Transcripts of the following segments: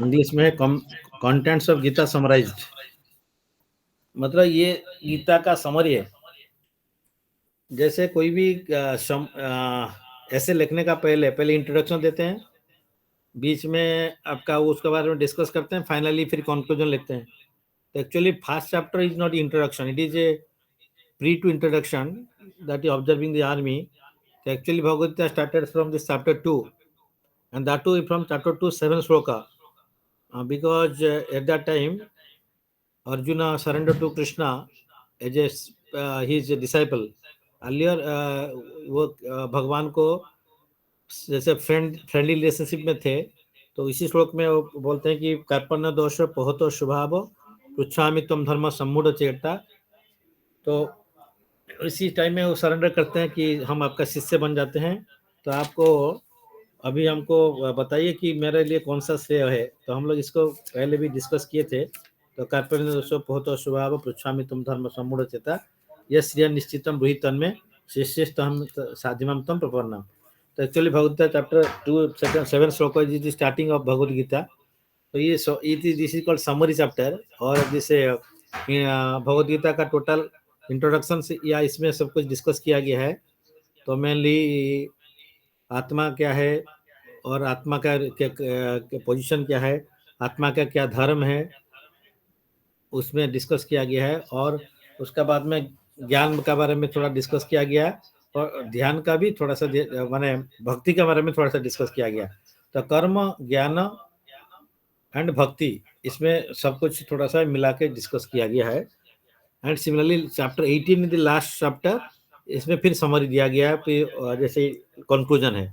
English में है contents of Gita summarised, मतलब ये गीता का समरी है। जैसे कोई भी ऐसे लिखने का पहले इंट्रोडक्शन देते हैं, बीच में आपका उसके बारे में डिस्कस करते हैं, फाइनली फिर कंक्लूजन लिखते हैं। तो actually first chapter is not introduction, it is a pre to introduction that is observing the army. So actually Bhagavad Gita started from this chapter 2, and that too from chapter 2 7 shloka, because at that time Arjuna surrendered to Krishna as his disciple. Earlier वो भगवान को जैसे friendly relationship में थे, तो इसी श्लोक में वो बोलते हैं कि कर्पण्य दोष पोहतो स्वभाव पृच्छामि त्वं धर्म सम्मूढ़ चेता। तो इसी टाइम में वो सरेंडर करते हैं कि हम आपका शिष्य बन जाते हैं, तो आपको अभी हमको बताइए कि मेरे लिए कौन सा श्रेय है। तो हम लोग इसको पहले भी डिस्कस किए थे। तो कार्पण्य दोषो पोहतो स्वभाव पृच्छामि तुम धर्म सम्मूढ़ चेता यह श्रेय निश्चितम ब्रूहि तन्मे शिष्यस्त हम साधिमम तम प्रपन्नम। तो एक्चुअली भगवद गीता चैप्टर 2 7 श्लोक is the starting of Bhagavad Gita. तो ये this is called summary chapter, और जैसे भगवद गीता का टोटल इंट्रोडक्शन से या इसमें सब कुछ डिस्कस किया गया है। तो मेनली आत्मा क्या है, और आत्मा का पोजीशन क्या है, आत्मा का क्या धर्म है, उसमें डिस्कस किया गया है। और उसका बाद में ज्ञान का बारे में थोड़ा डिस्कस किया गया, और ध्यान का भी थोड़ा सा माने भक्ति के बारे में थोड़ा सा डिस्कस किया गया। तो कर्म ज्ञान एंड भक्ति, इसमें सब कुछ थोड़ा सा मिला के डिस्कस किया गया है। And similarly chapter 18 in the last chapter, इसमें फिर समरी दिया गया है, फिर जैसे कंक्लूजन है।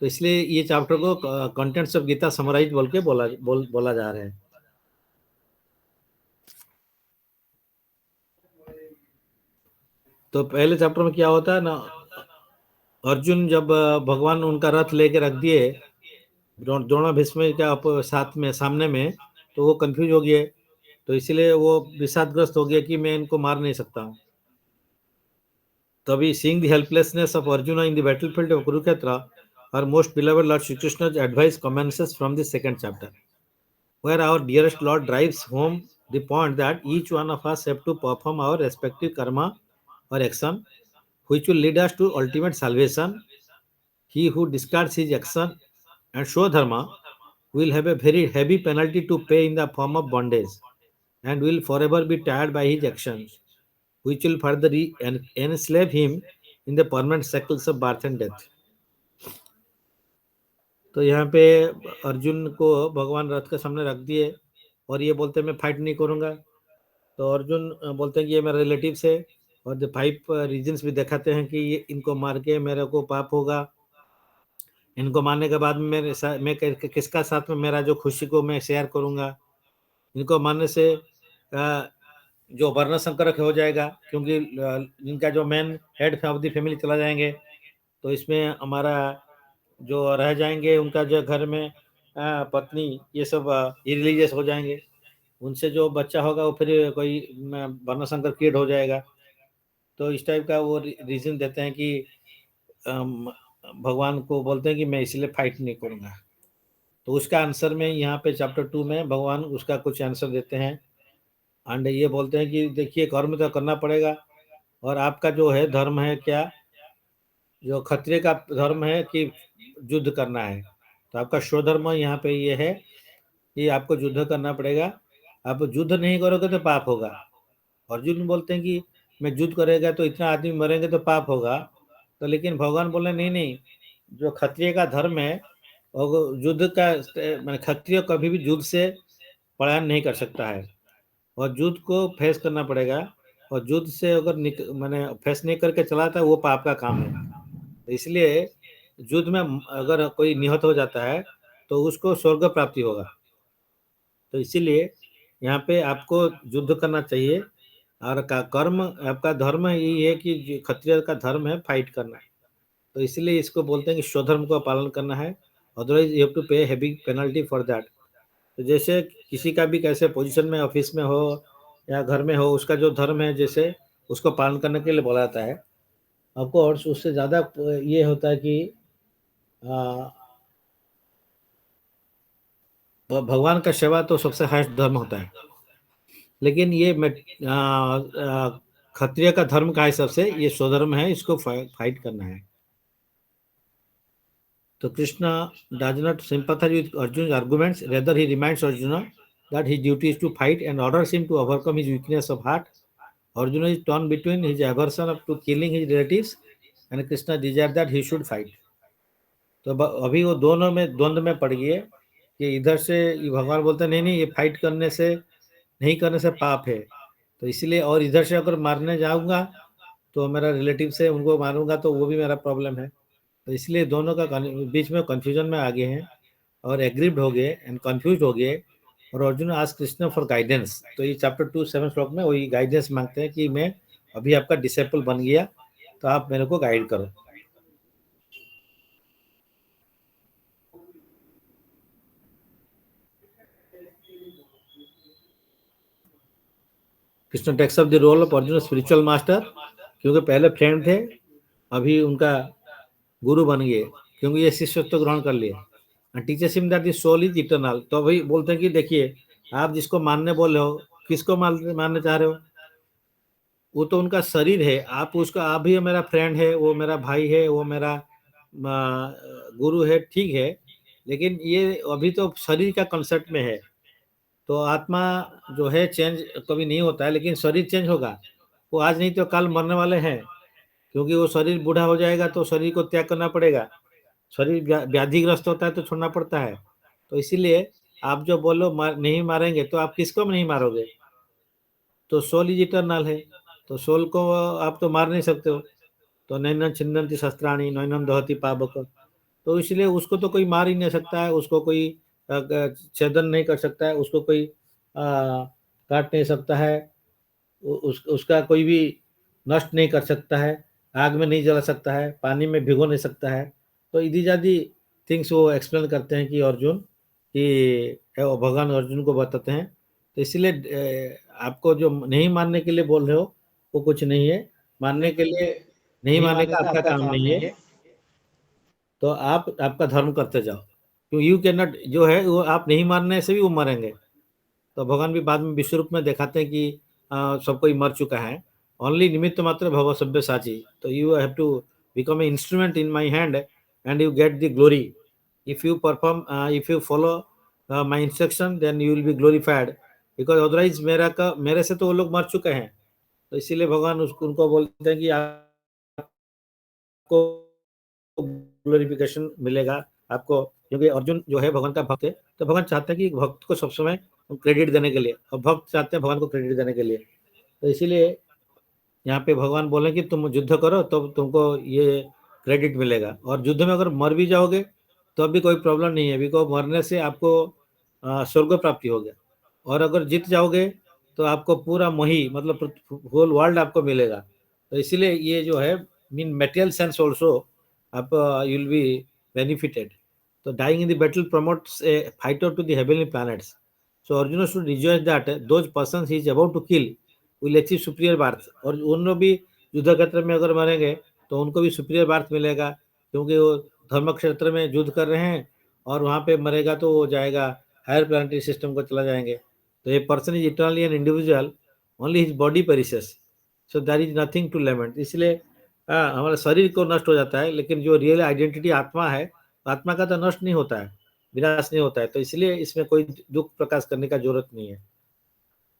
तो इसलिए ये चैप्टर को कंटेंट्स ऑफ गीता समराइज बोल के बोला जा रहा है। तो पहले चैप्टर में क्या होता है ना, अर्जुन जब भगवान उनका रथ लेके रख दिए द्रोण भीष्म का साथ में सामने में, तो वो कंफ्यूज हो गए। तो इसलिए वो विषादग्रस्त हो गया कि मैं इनको मार नहीं सकता हूँ। तभी seeing the helplessness of Arjuna in the battlefield of Kurukshetra, our most beloved Lord Shri Krishna's advice commences from the second chapter, where our dearest Lord drives home the point that each one of us have to perform our respective karma or action, which will lead us to ultimate salvation. He who discards his action and show dharma will have a very heavy penalty to pay in the form of bondage, and will forever be tired by his actions, which will further enslave him in the permanent cycles of birth and death. तो यहाँ पे अर्जुन को भगवान रथ के सामने रख दिए, और ये बोलते हैं मैं फाइट नहीं करूँगा। तो अर्जुन बोलते हैं कि ये मेरा रिलेटिव्स है, और द 5 रीजंस भी दिखाते हैं कि ये इनको मार के मेरे को पाप होगा। इनको मारने के बाद मैं किसका साथ में मेरा जो खुशी को मैं शेयर करूँगा। इनको मारने से जो वर्ण संकर हो जाएगा, क्योंकि इनका जो main head of the family चला जाएंगे। तो इसमें हमारा जो रह जाएंगे, उनका जो घर में पत्नी, ये सब इरिलीजियस हो जाएंगे। उनसे जो बच्चा होगा वो फिर कोई वर्ण संकर किड हो जाएगा। तो इस टाइप का वो रीजन देते हैं कि भगवान को बोलते हैं कि मैं इसलिए फाइट नहीं करूँगा। तो उसका आंसर में यहाँ पे चैप्टर 2 में भगवान उसका कुछ आंसर देते हैं। एंड ये बोलते हैं कि देखिए कर्म तो करना पड़ेगा, और आपका जो है धर्म है क्या, जो क्षत्रिय का धर्म है कि युद्ध करना है। तो आपका स्वधर्म यहाँ पे ये है कि आपको युद्ध करना पड़ेगा। आप युद्ध नहीं करोगे तो पाप होगा। अर्जुन बोलते हैं कि मैं युद्ध करेगा तो इतना आदमी मरेंगे तो पाप होगा। तो लेकिन भगवान बोले नहीं नहीं, जो क्षत्रिय का धर्म है, और युद्ध का मैंने क्षत्रिय कभी भी युद्ध से पलायन नहीं कर सकता है, और युद्ध को फेस करना पड़ेगा। और युद्ध से अगर मैंने फेस नहीं करके चला था, वो पाप का काम है। तो इसलिए युद्ध में अगर कोई निहत हो जाता है तो उसको स्वर्ग प्राप्ति होगा। तो इसीलिए यहाँ पे आपको युद्ध करना चाहिए, और कर्म आपका धर्म यही है कि क्षत्रिय का धर्म है फाइट करना है। तो इसलिए इसको बोलते हैं कि स्वधर्म का पालन करना है, अदरवाइज यू हैव टू पे हेवी पेनल्टी फॉर दैट। तो जैसे किसी का भी कैसे पोजीशन में ऑफिस में हो या घर में हो, उसका जो धर्म है जैसे उसको पालन करने के लिए बोला जाता है। ऑफकोर्स उससे ज़्यादा ये होता है कि भगवान का सेवा तो सबसे हाईएस्ट धर्म होता है, लेकिन ये क्षत्रिय का धर्म का हिसाब से ये स्वधर्म है, इसको फाइट करना है। तो Krishna does not sympathize with Arjun's arguments, rather he reminds Arjuna that his duty is to fight and orders him to overcome his weakness of heart. Arjuna is torn between his aversion of to killing his relatives and Krishna desire that he should fight. तो अभी वो दोनों में द्वंद्व में पड़ गए कि इधर से भगवान बोलते नहीं नहीं, ये फाइट करने से नहीं करने से पाप है, तो इसलिए, और इधर से अगर मारने जाऊंगा तो मेरा रिलेटिव से उनको मारूंगा तो वो भी मेरा प्रॉब्लम है। तो इसलिए दोनों का बीच में कंफ्यूजन में आ गए हैं और एग्रीड हो गए एंड कंफ्यूज हो गए, और Arjun ask Krishna for guidance. तो ये चैप्टर 2 7 श्लोक में वही गाइडेंस मांगते हैं कि मैं अभी आपका डिसेपल बन गया, तो आप मेरे को गाइड करो। Krishna takes up the role of Arjun spiritual master, क्योंकि पहले फ्रेंड थे, अभी उनका गुरु बन गए, क्योंकि ये शिष्यत्व ग्रहण कर लिए। Teaches him that the soul is eternal. तो भाई बोलते हैं कि देखिए, आप जिसको मानने बोल रहे हो, किसको मानने चाह रहे हो? वो तो उनका शरीर है, आप उसका, आप भी मेरा फ्रेंड है, वो मेरा भाई है, वो मेरा गुरु है, ठीक है, लेकिन ये अभी तो शरीर का कंसेप्ट में है। तो आत्मा जो है चेंज कभी नहीं होता है, लेकिन शरीर चेंज होगा। वो आज नहीं तो कल मरने वाले हैं, क्योंकि वो शरीर बूढ़ा हो जाएगा तो शरीर को त्याग करना पड़ेगा। शरीर व्याधिग्रस्त होता है तो छोड़ना पड़ता है। तो इसीलिए आप जो बोलो नहीं मारेंगे, तो आप किसको नहीं मारोगे? तो सोल इज इटर्नल है, तो सोल को आप तो मार नहीं सकते हो। तो नैनन छिन्दन्ति शस्त्राणि नैनन दहति पावक। तो इसलिए उसको तो कोई मार ही नहीं सकता है, उसको कोई छेदन नहीं कर सकता है, उसको कोई काट नहीं सकता है, उसका कोई भी नष्ट नहीं कर सकता है, आग में नहीं जला सकता है, पानी में भिगो नहीं सकता है। तो इदी जादी थिंग्स वो एक्सप्लेन करते हैं कि अर्जुन, कि भगवान अर्जुन को बताते हैं। तो इसलिए आपको जो नहीं मानने के लिए बोल रहे हो वो कुछ नहीं है, मानने के लिए नहीं मानने का आपका काम नहीं है, तो आप आपका धर्म करते जाओ। तो यू कैन नॉट, जो है वो आप नहीं मानने से भी वो मरेंगे। तो भगवान भी बाद में विश्व रूप में दिखाते हैं कि सब कोई मर चुका है, ओनली निमित्त मात्र भव सभ्य साची। तो you have to become a instrument in my hand and you get the glory. If you perform, if you follow my instruction, then you will be glorified, because otherwise मेरे से तो वो लोग मर चुके हैं। तो इसीलिए भगवान उनको बोलते हैं कि आपको ग्लोरिफिकेशन मिलेगा आपको, क्योंकि अर्जुन जो है भगवान का भक्त है। तो भगवान चाहते हैं कि भक्त को सब समय क्रेडिट देने के लिए, और भक्त चाहते हैं भगवान को क्रेडिट देने के लिए। तो इसीलिए यहाँ पे भगवान बोले कि तुम युद्ध करो तो तुमको ये क्रेडिट मिलेगा, और युद्ध में अगर मर भी जाओगे तो भी कोई प्रॉब्लम नहीं है, बिकॉज मरने से आपको स्वर्ग प्राप्ति हो गया। और अगर जीत जाओगे तो आपको पूरा मोही, मतलब होल वर्ल्ड आपको मिलेगा। तो इसीलिए ये जो है मीन मटेरियल सेंस ऑल्सो आप यू विल बी बेनिफिटेड। तो dying in the battle promotes a fighter to the heavenly planets. So Arjuna should rejoice that those persons he is about to kill will achieve superior birth। और उन लोग भी युद्ध क्षेत्र में अगर मरेंगे तो उनको भी सुपीरियर बार्थ मिलेगा, क्योंकि वो धर्म क्षेत्र में युद्ध कर रहे हैं, और वहाँ पे मरेगा तो वो जाएगा हायर प्लानिटरी सिस्टम को चला जाएंगे। तो ये person is eternally an individual, only his body perishes, so there is nothing to lament. इसलिए हमारा शरीर को नष्ट हो जाता है, लेकिन जो रियल आइडेंटिटी आत्मा है, आत्मा का तो नष्ट नहीं होता है, विनाश नहीं होता है। तो इसलिए इसमें कोई दुख प्रकाश करने का जरूरत नहीं है।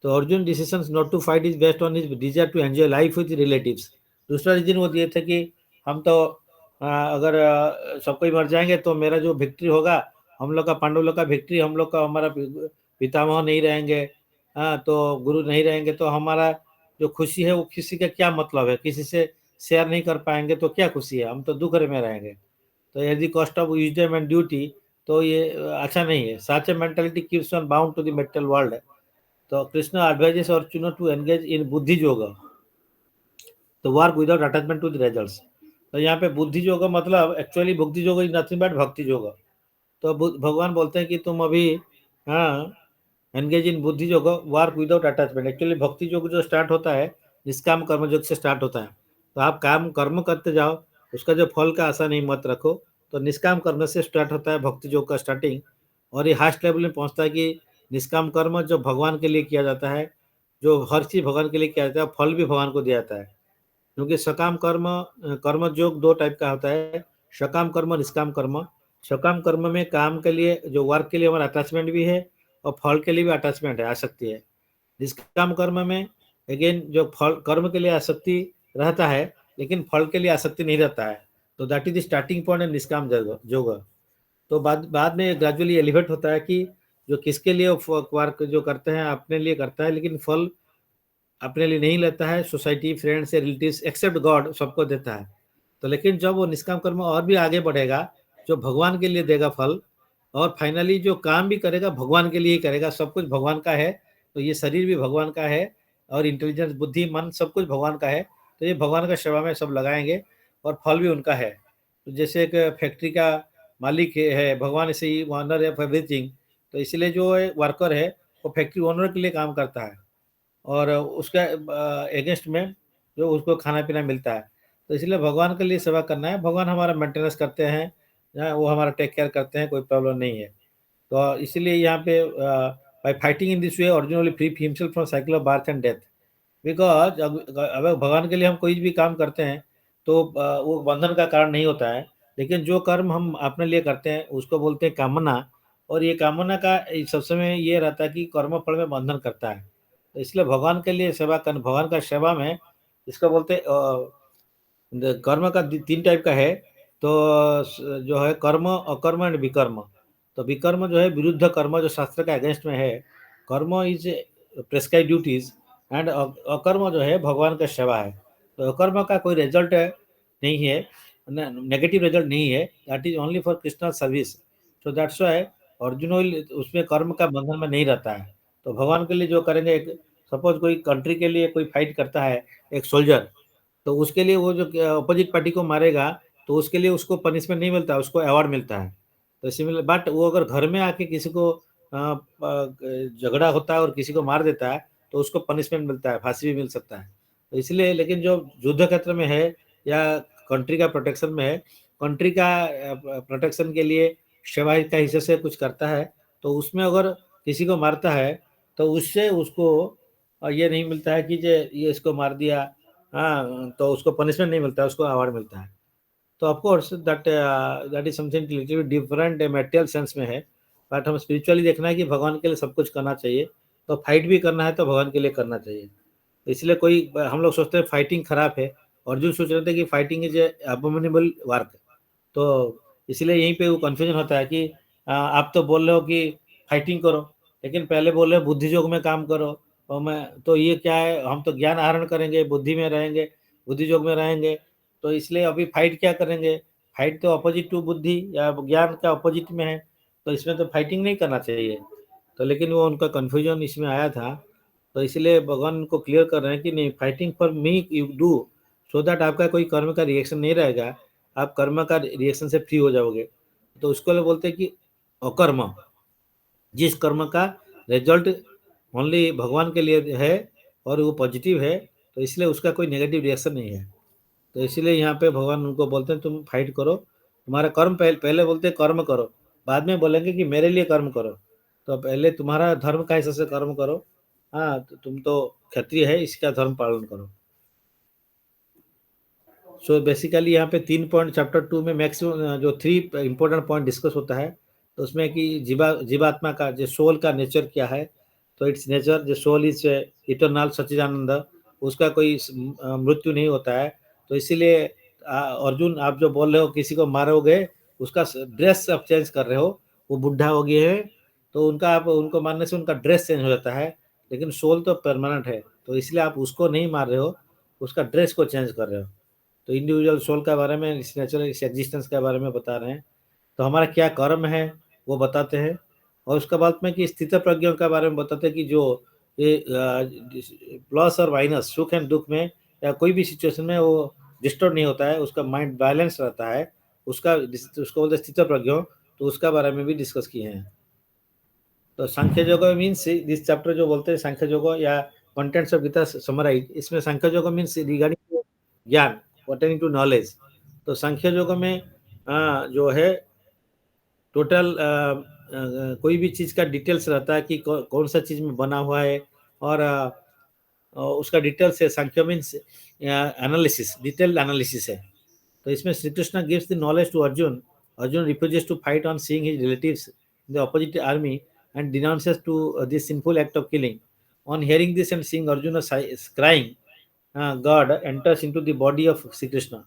तो Arjun decision not to fight is based on his desire to enjoy life with relatives. दूसरा रीजन वो दिए थे कि हम तो अगर सब कोई मर जाएंगे तो मेरा जो विक्ट्री होगा, हम लोग का, पांडव लोग का विक्ट्री, हम लोग का, हमारा पितामह नहीं रहेंगे, तो गुरु नहीं रहेंगे, तो हमारा जो खुशी है वो खुशी का क्या मतलब है? किसी से शेयर नहीं कर पाएंगे तो क्या खुशी है? हम तो दुख में रहेंगे। तो at the cost of wisdom and duty, तो ये अच्छा नहीं है। Such a mentality keeps one bound to the metal world. तो Krishna advises Arjun to engage in buddhi yoga, तो work without attachment to the results. तो यहाँ पे बुद्धि योग मतलब एक्चुअली बुद्धि योग इज नथिंग बट भक्ति योग। तो भगवान बोलते हैं कि तुम अभी एंगेज इन बुद्धि योग, वर्क विदाउट अटैचमेंट। एक्चुअली भक्ति योग जो स्टार्ट होता है निष्काम कर्म योग से स्टार्ट होता है। तो आप काम कर्म करते जाओ, उसका जो फल का आशा नहीं मत रखो। तो निष्काम करने से स्टार्ट होता है भक्ति योग का स्टार्टिंग। और ये हाईएस्ट लेवल में पहुँचता है कि निष्काम कर्म जो भगवान के लिए किया जाता है, जो हर चीज़ भगवान के लिए किया जाता है, फल भी भगवान को दिया जाता है। क्योंकि सकाम कर्म कर्मयोग 2 टाइप का होता है, सकाम कर्म, निष्काम कर्म। सकाम कर्म में काम के लिए जो वर्क के लिए हमारा अटैचमेंट भी है और फल के लिए भी अटैचमेंट है, आसक्ति है। निष्काम कर्म में अगेन जो फल कर्म के लिए आसक्ति रहता है, लेकिन फल के लिए आसक्ति नहीं रहता है। तो that is the starting point in निष्काम योग। तो बाद बाद में ग्रेजुअली एलिवेट होता है कि जो किसके लिए वर्क जो करते हैं अपने लिए करता है, लेकिन फल अपने लिए नहीं लेता है, सोसाइटी, फ्रेंड्स या रिलेटिव्स एक्सेप्ट गॉड सबको देता है। तो लेकिन जब वो निष्काम कर्म और भी आगे बढ़ेगा, जो भगवान के लिए देगा फल, और फाइनली जो काम भी करेगा भगवान के लिए ही करेगा, सब कुछ भगवान का है, तो ये शरीर भी भगवान का है और इंटेलिजेंस, बुद्धि, मन सब कुछ भगवान का है, तो ये भगवान का सेवा में सब लगाएंगे और फल भी उनका है। तो जैसे एक फैक्ट्री का मालिक है, भगवान से ही ओनर ऑफ एवरीथिंग, तो इसलिए जो वर्कर है वो फैक्ट्री ओनर के लिए काम करता है और उसके अगेंस्ट में जो उसको खाना-पीना मिलता है। तो इसलिए भगवान के लिए सेवा करना है, भगवान हमारा मेंटेनेंस करते हैं, वो हमारा टेक केयर करते हैं, कोई प्रॉब्लम नहीं है। तो इसीलिए यहाँ पे bye fighting in this way Arjun will free himself from cycle of birth and death. Because अगर भगवान के लिए हम कोई भी काम करते हैं, तो वो बंधन का कारण नहीं होता है। लेकिन जो कर्म हम अपने लिए करते हैं, उसको बोलते हैं कामना, और ये कामना का सब समय ये रहता है कि कर्म फल में बंधन करता है। तो इसलिए भगवान के लिए सेवा करना, भगवान का सेवा में इसको बोलते हैं कर्म का 3 टाइप का है। तो जो है कर्म, अकर्म एंड विकर्म। तो विकर्म जो है विरुद्ध कर्म, जो शास्त्र के अगेंस्ट में है। कर्म इज़ प्रिस्क्राइब्ड ड्यूटीज़ एंड अकर्म जो है भगवान का सेवा है। तो अकर्म का कोई रिजल्ट नहीं है, नेगेटिव रिजल्ट नहीं है, that is only for Krishna service. तो दैट्स व्हाई अर्जुन विल उसमें कर्म का बंधन में नहीं रहता है। तो भगवान के लिए जो करेंगे, एक सपोज़ कोई कंट्री के लिए कोई फाइट करता है, एक सोल्जर, तो उसके लिए वो जो अपोजिट पार्टी को मारेगा, तो उसके लिए उसको पनिशमेंट नहीं मिलता, उसको अवार्ड मिलता है। तो सिमिलर, बट वो अगर घर में आके किसी को झगड़ा होता है और किसी को मार देता है, तो उसको पनिशमेंट मिलता है, फांसी भी मिल सकता है। तो इसलिए, लेकिन जो युद्ध क्षेत्र में है या कंट्री का प्रोटेक्शन में है, कंट्री का प्रोटेक्शन के लिए सेवा का हिस्से से कुछ करता है, तो उसमें अगर किसी को मारता है, तो उससे उसको ये नहीं मिलता है कि ये इसको मार दिया, हाँ, तो उसको पनिशमेंट नहीं मिलता है, उसको अवार्ड मिलता है। तो of course that is something little bit different material sense में है, बट हम स्पिरिचुअली देखना है कि भगवान के लिए सब कुछ करना चाहिए, तो फाइट भी करना है तो भगवान के लिए करना चाहिए। इसलिए कोई हम लोग सोचते हैं फाइटिंग खराब है, अर्जुन सोच रहे थे कि फाइटिंग इज़ अबोमिनेबल वर्क। तो इसलिए यहीं पे वो कन्फ्यूजन होता है कि आप तो बोल रहे हो कि फाइटिंग करो, लेकिन पहले बोल रहे हो बुद्धि योग में काम करो, और मैं तो ये क्या है, हम तो ज्ञान आहरण करेंगे, बुद्धि में रहेंगे, बुद्धि योग में रहेंगे, तो इसलिए अभी फाइट क्या करेंगे? फाइट तो अपोजिट टू बुद्धि या ज्ञान का अपोजिट में है, तो इसमें तो फाइटिंग नहीं करना चाहिए। तो लेकिन वो उनका कन्फ्यूजन इसमें आया था, तो इसलिए भगवान उनको क्लियर कर रहे हैं कि नहीं, fighting for me you do, so that आपका कोई कर्म का रिएक्शन नहीं रहेगा, आप कर्म का रिएक्शन से फ्री हो जाओगे। तो उसको लोग बोलते हैं कि अकर्म, जिस कर्म का रिजल्ट ओनली भगवान के लिए है और वो पॉजिटिव है, तो इसलिए उसका कोई नेगेटिव रिएक्शन नहीं है। तो इसीलिए यहाँ पे भगवान उनको बोलते हैं तुम फाइट करो, तुम्हारा कर्म पहले बोलते हैं कर्म करो, बाद में बोलेंगे कि मेरे लिए कर्म करो। तो पहले तुम्हारा धर्म का हिसाब से कर्म करो, हाँ, तो तुम तो क्षत्रिय है, इसका धर्म पालन करो। सो बेसिकली यहाँ पे 3 पॉइंट चैप्टर 2 में मैक्सिमम जो 3 इम्पोर्टेंट पॉइंट डिस्कस होता है। तो उसमें कि जीवात्मा का जो सोल का नेचर क्या है, तो इट्स नेचर जो सोल इज इटर्नल सच्चिदानंद, उसका कोई मृत्यु नहीं होता है। तो इसीलिए अर्जुन, आप जो बोल रहे हो किसी को मारोगे, उसका ड्रेस आप चेंज कर रहे हो, वो बुढ़ा हो गए हैं, तो उनका आप उनको मारने से उनका ड्रेस चेंज हो जाता है, लेकिन सोल तो परमानेंट है, तो इसलिए आप उसको नहीं मार रहे हो, उसका ड्रेस को चेंज कर रहे हो। तो इंडिविजुअल सोल के बारे में, इस नेचुरल इस एग्जिस्टेंस के बारे में बता रहे हैं। तो हमारा क्या कर्म है वो बताते हैं, और उसके बाद में कि स्थित प्रज्ञों के बारे में बताते हैं कि जो ये प्लस और माइनस, सुख एंड दुख में या कोई भी सिचुएशन में वो डिस्टर्ब नहीं होता है, उसका माइंड बैलेंस रहता है, उसको बोलते हैं स्थित प्रज्ञों। तो उसका बारे में भी डिस्कस किए हैं। तो सांख्य योग मीन्स दिस चैप्टर जो बोलते हैं सांख्य योग या कंटेंट्स ऑफ गीता समराइज, इसमें सांख्य योग मीन्स रिगार्डिंग ज्ञान, पर्टेनिंग टू नॉलेज। तो सांख्य योग में जो है टोटल कोई भी चीज़ का डिटेल्स रहता है कि कौन सा चीज़ में बना हुआ है, और उसका डिटेल्स है। Sankhya means analysis, detailed analysis है। तो इसमें Shri Krishna gives the knowledge to Arjun. Arjun refuses to fight on seeing his relatives in the opposite army and denounces to this sinful act of killing. On hearing this and seeing Arjun crying, God enters into the body of Sri Krishna.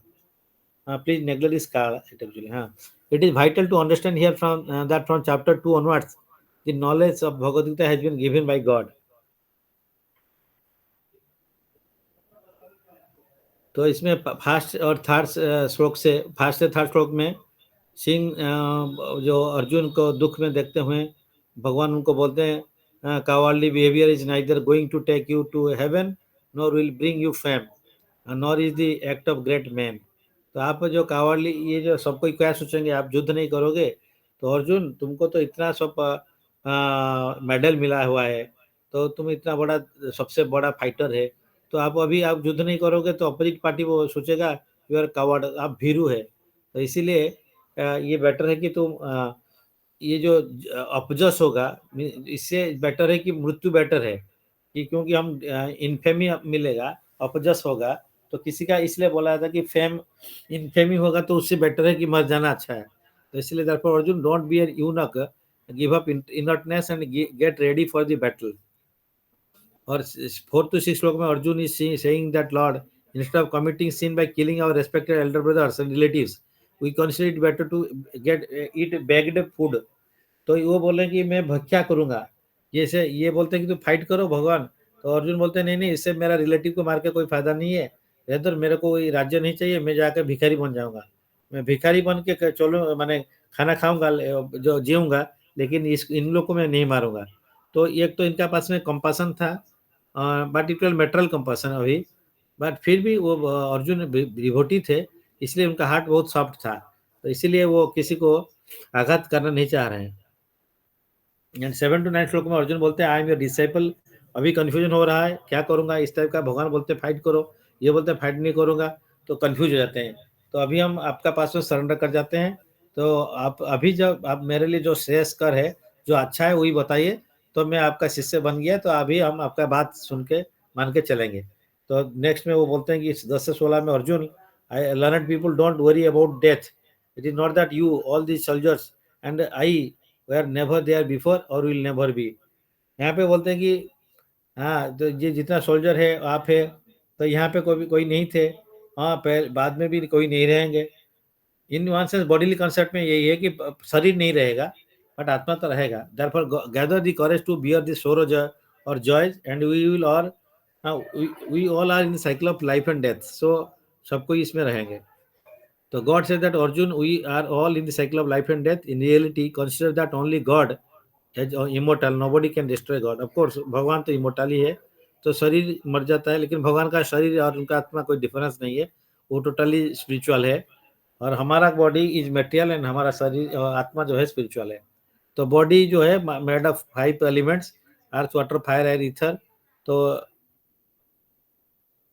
Please neglect this card actually. It is vital to understand here from that from chapter 2 onwards, the knowledge of Bhagavad Gita has been given by God. तो इसमें first और third श्लोक से, first से third श्लोक में सिंह जो अर्जुन को दुख में देखते हुए भगवान उनको बोलते हैं, cowardly behaviour is neither going to take you to heaven nor will bring you fame nor is the act of great man. तो आप जो कावर्डली, ये जो सबको क्या सोचेंगे, आप युद्ध नहीं करोगे, तो अर्जुन तुमको तो इतना सब मेडल मिला हुआ है, तो तुम इतना बड़ा, सबसे बड़ा फाइटर है, तो आप अभी आप युद्ध नहीं करोगे तो अपोजिट पार्टी वो सोचेगा यू आर कावर्ड, आप भीरू है। तो इसीलिए ये बेटर है कि तुम ये जो अपजस होगा, इससे बेटर है कि मृत्यु बेटर है, कि क्योंकि हम इनफेमी मिलेगा, अपजस होगा तो किसी का, इसलिए बोला था कि फेम इनफेमी होगा तो उससे बेटर है कि मर जाना अच्छा है। तो इसलिए therefore Arjun don't be an eunuch, give up inertness and get ready for the battle. और 4 to 6 श्लोक में Arjun is saying that Lord, instead of committing sin by killing our respected elder brothers and relatives, we consider it better to get eat begged food। तो वो बोल रहे हैं कि मैं क्या करूंगा, जैसे ये बोलते हैं कि तू फाइट करो भगवान, तो अर्जुन बोलते हैं नहीं नहीं, इससे मेरा रिलेटिव को मार के कोई फायदा नहीं है, इधर मेरे को कोई राज्य नहीं चाहिए, मैं जाकर भिखारी बन जाऊंगा, मैं भिखारी बन के चलो, मैंने खाना खाऊंगा, जो जीऊंगा, लेकिन इस इन लोग को मैं नहीं मारूंगा। तो एक तो इनका पास में कंपासन था, बट इट वाज मेटरल कंपासन अभी, बट फिर भी वो अर्जुन विभूति थे, इसलिए उनका हार्ट बहुत सॉफ्ट था, तो इसीलिए वो किसी को आघात करना नहीं चाह रहे हैं। एंड 7 to 9 श्लोक में अर्जुन बोलते हैं आई एम योर डिसाइपल। अभी कंफ्यूजन हो रहा है, क्या करूंगा इस टाइप का, भगवान बोलते हैं फाइट करो, ये बोलते हैं फाइट नहीं करूंगा, तो कंफ्यूज हो जाते हैं। तो अभी हम आपका पास में सरेंडर कर जाते हैं। तो आप अभी जब आप मेरे लिए जो श्रेयस्कर है, जो अच्छा है वही बताइए, तो मैं आपका शिष्य बन गया, तो अभी हम आपका बात सुन के मान के चलेंगे। तो नेक्स्ट में वो बोलते हैं कि 10 से 16 में Arjun, I learned people don't worry about death, it is not that you all the soldiers and I were never there before or will never be। यहाँ पे बोलते हैं कि हाँ, तो ये जितना सोल्जर है आप है, तो यहाँ पे कोई नहीं थे, हाँ पहले बाद में भी कोई नहीं रहेंगे। In one sense bodily concept में यही है कि शरीर नहीं रहेगा, बट आत्मा तो रहेगा। therefore gather the courage to bear the sorrow or joys and we will all we all are in the cycle of life and death, so सबको इसमें रहेंगे। So God said that Arjun, we are all in the cycle of life and death. In reality, consider that only God is immortal. Nobody can destroy God. Of course, भगवान तो immortal ही है, तो शरीर मर जाता है, लेकिन भगवान का शरीर और उनका आत्मा कोई डिफरेंस नहीं है, वो टोटली स्पिरिचुअल है। और हमारा बॉडी इज मेटेरियल एंड हमारा शरीर आत्मा जो है स्पिरिचुअल है। तो बॉडी जो है made of 5 elements, earth water fire air ether, तो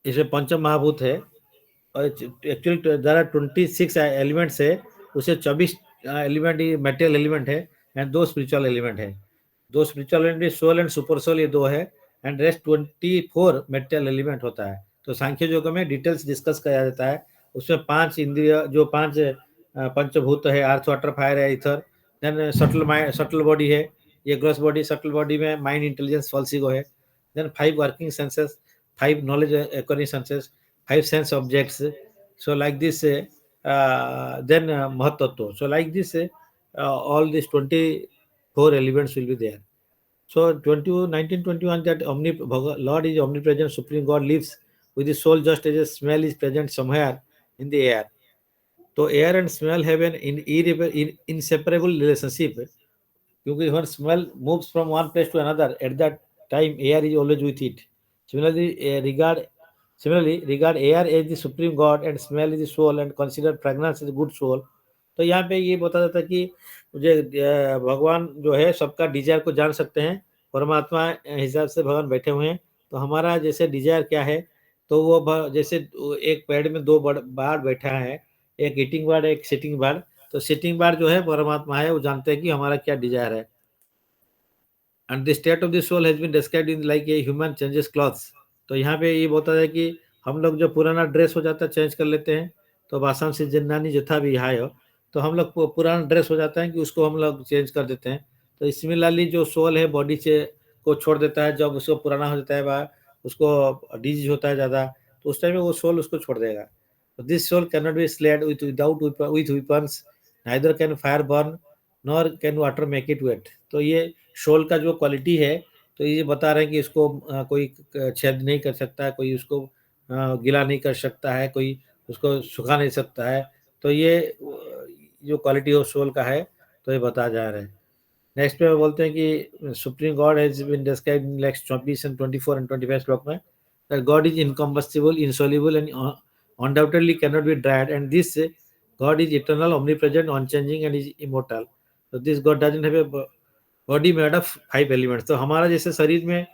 इसे पंच महाभूत है। और एक्चुअली देयर आर 26 एलिमेंट्स है, उसे 24 एलिमेंट मेटेरियल एलिमेंट है एंड 2 स्पिरिचुअल एलिमेंट है। 2 spiritual element soul and super soul, ये 2 है, एंड रेस्ट 24 मेटेरियल एलिमेंट होता है। तो सांख्य योग में डिटेल्स डिस्कस किया जाता है, उसमें 5 इंद्रिय, जो 5 पंचभूत है, अर्थ वाटर फायर है ईथर, देन सटल बॉडी है, ये ग्रॉस बॉडी, सटल बॉडी में माइंड इंटेलिजेंस फॉल्स ईगो है, then 5 working senses, 5 knowledge acquiring senses, 5 sense objects. So like this, then Mahatattva. So like this, all these 24 elements will be there. So 1921, that Lord is omnipresent, Supreme God lives with the soul just as a smell is present somewhere in the air. So air and smell have an inseparable relationship, क्योंकि when smell moves from one place to another, at that time air is always with it। Similarly, regard air as the supreme God and smell is the soul and consider fragrance as a good soul। तो यहाँ पे ये बता देता है कि मुझे भगवान जो है सबका डिजायर को जान सकते हैं, परमात्मा हिसाब से भगवान बैठे हुए हैं। तो हमारा जैसे डिजायर क्या है, तो वो जैसे एक पेड़ में 2 बार बैठा है, एक ईटिंग बर्ड एक सिटिंग बर्ड, तो सिटिंग पार्ट जो है परमात्मा है, वो जानते हैं कि हमारा क्या डिजायर है। And the state of the soul has been described in like a human changes clothes. तो यहाँ पे ये बोलता है कि हम लोग जो पुराना ड्रेस हो जाता है चेंज कर लेते हैं, तो भाषण से जिन्नानी जथा भी हाय हो, तो हम लोग पुराना ड्रेस हो जाता है कि उसको हम लोग चेंज कर देते हैं। तो सिमिलरली जो सोल है बॉडी से को छोड़ देता है, जब उसको पुराना हो जाता है बा उसको डिजीज होता है ज़्यादा, तो उस टाइम में वो सोल उसको छोड़ देगा। तो this soul can not be slayed without with weapons, neither can fire burn nor can water make it wet. तो ये सोल का जो क्वालिटी है, तो ये बता रहे हैं कि इसको कोई छेद नहीं कर सकता है, कोई उसको गीला नहीं कर सकता है, कोई उसको सुखा नहीं सकता है। तो ये जो क्वालिटी ऑफ सोल का है, तो ये बता जा रहे हैं। नेक्स्ट पे बोलते हैं कि supreme God has been described in next 24 and 24 and 25 श्लोक में, that God is incombustible, insoluble and undoubtedly cannot be dried, and this God is eternal, omnipresent, unchanging and is immortal. So this God doesn't have a body made of 5 elements. तो हमारा जैसे शरीर में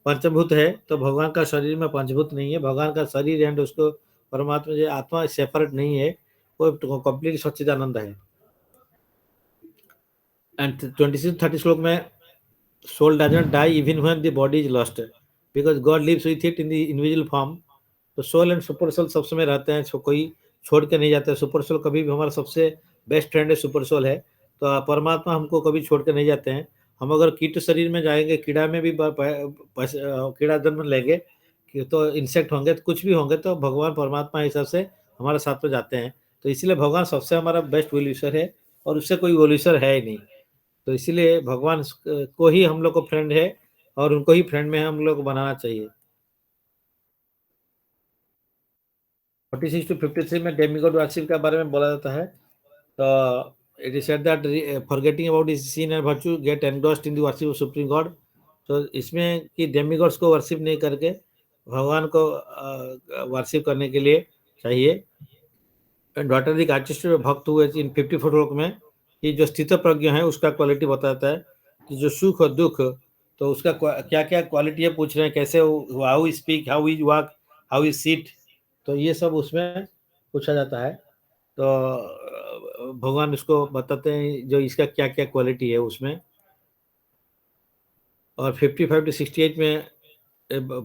पंचभूत है, तो भगवान का शरीर में पंचभूत नहीं है। भगवान का शरीर एंड उसको परमात्मा जो आत्मा सेपरेट नहीं है, वो कंप्लीट सच्चिदानंद है। एंड 26-30 श्लोक में soul doesn't die even when the body is lost, because God lives with it in the individual form। तो सोल एंड सुपर सोल सब समय रहते हैं, कोई छोड़ के नहीं जाता है। सुपर सोल कभी भी हमारा सबसे बेस्ट फ्रेंड है, सुपर सोल है। तो परमात्मा हमको कभी छोड़ के नहीं जाते हैं। हम अगर कीट शरीर में जाएंगे, कीड़ा में भी कीड़ा जन्म लेंगे, तो इंसेक्ट होंगे, तो कुछ भी होंगे, तो भगवान परमात्मा हिसाब से हमारे साथ में जाते हैं। तो इसलिए भगवान सबसे हमारा बेस्ट वोल्यूसर है, और उससे कोई वोल्यूसर है ही नहीं। तो इसीलिए भगवान को ही हम लोग को फ्रेंड है, और उनको ही फ्रेंड में हम लोग को बनाना चाहिए। 46-53 में डेमिगॉड वर्शिप के बारे में बोला जाता है। तो it is said that forgetting about his sin and virtue get engrossed in the worship of supreme God. तो इसमें कि डेमिगॉड्स को वर्शिप नहीं करके भगवान को वर्शिप करने के लिए चाहिए। डॉटर दी आर्टिस्ट भक्त हुए इन 54 श्लोक में, कि जो स्थित प्रज्ञ है उसका क्वालिटी बताता है, कि जो सुख और दुख, तो उसका क्या क्या क्वालिटी है पूछ रहे हैं, कैसे how speak, how is walk, how is seat, तो ये सब उसमें पूछा जाता है। तो भगवान इसको बताते हैं जो इसका क्या क्या क्वालिटी है उसमें। और 55-68 में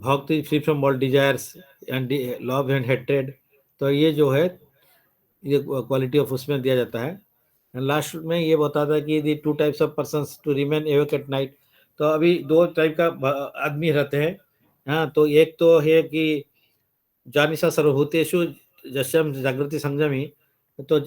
भक्ति free from all desires and love and hatred. तो ये जो है ये क्वालिटी ऑफ उसमें दिया जाता है। लास्ट में ये बताता है कि the 2 types of persons to remain awake at night. तो अभी 2 टाइप का आदमी रहते हैं। हाँ, तो एक तो है कि जानिसा सर्वभूतेषु जस्यम जागृति संयमी। तो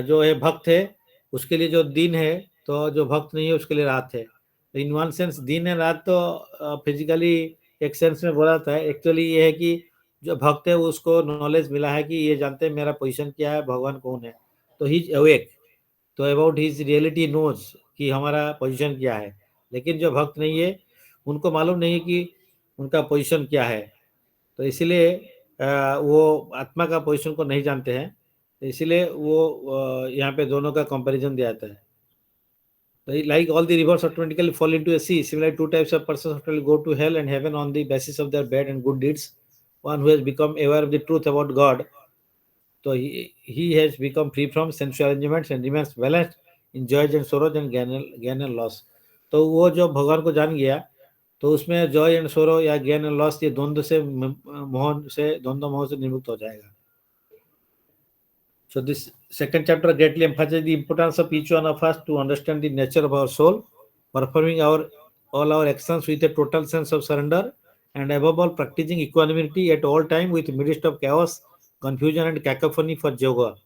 जो है भक्त है उसके लिए जो दिन है, तो जो भक्त नहीं है उसके लिए रात है। तो इन वन सेंस दिन है रात तो फिजिकली एक सेंस में बोला जाता है। एक्चुअली ये है कि जो भक्त है उसको नॉलेज मिला है कि ये जानते हैं मेरा पोजीशन क्या है, भगवान कौन है, तो ही इज अवेक, तो अबाउट हिज रियलिटी नोज कि हमारा पोजीशन क्या है। लेकिन जो भक्त नहीं है उनको मालूम नहीं है कि उनका पोजीशन क्या है। तो इसीलिए वो आत्मा का पोजीशन को नहीं जानते हैं। तो इसीलिए वो यहाँ पे दोनों का कंपैरिजन दिया जाता है। Like all the rivers automatically fall into a sea, similarly, 2 types of persons automatically go to hell and heaven on the basis of their bad and good deeds. One who has become aware of the truth about God, so he has become free from sensual enjoyments and remains balanced in joys and sorrows and gain and loss. तो वो जो भगवान को जान गया, तो उसमें Joy and सोरो या गेन एंड लॉस, ये द्वंद्व से द्वंद्व मोह से निमुक्त हो जाएगा। So this second chapter greatly emphasizes the importance of each one of us to understand the nature of our soul, performing all our actions with a total sense of surrender, and above all practicing equanimity at all time with midst of chaos, confusion and cacophony for yoga.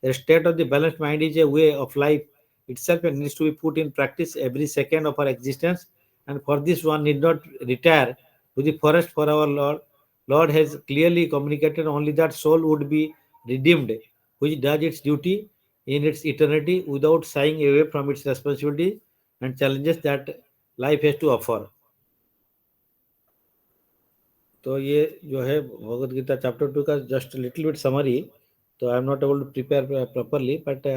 A state of the balanced mind is a way of life itself and needs to be put in practice every second of our existence. And for this one need not retire to the forest, for our Lord has clearly communicated only that soul would be redeemed, which does its duty in its eternity without shying away from its responsibility and challenges that life has to offer. तो ये जो है Bhagavad Gita chapter 2 का just little bit summary. तो I am not able to prepare properly, but